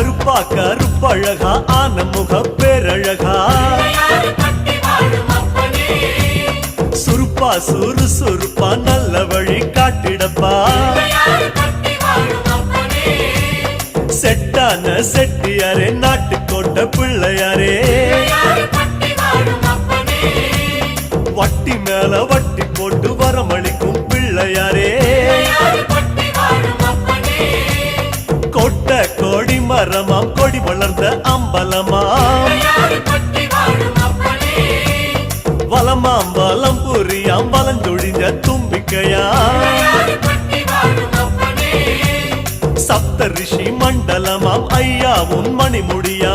கருப்பா கருப்பழகா ஆன முக பேரழகா சுருப்பா சுறுசுறுப்பா நல்ல வழி காட்டிடப்பா செட்டான செட்டியாரே நாட்டுக்கோட்ட பிள்ளையாரே வட்டி மேல வட்டி போட்டு வரமளிக்கும் பிள்ளையாரே கொட்ட கோடி மரமாம் கொடி வளர்ந்த அம்பலமாம் வலமாம் வலம் புரியாம் வலஞ்சொழிஞ்ச தும்பிக்கையா சப்த ரிஷி மண்டலமாம் ஐயா உன் மணிமுடியா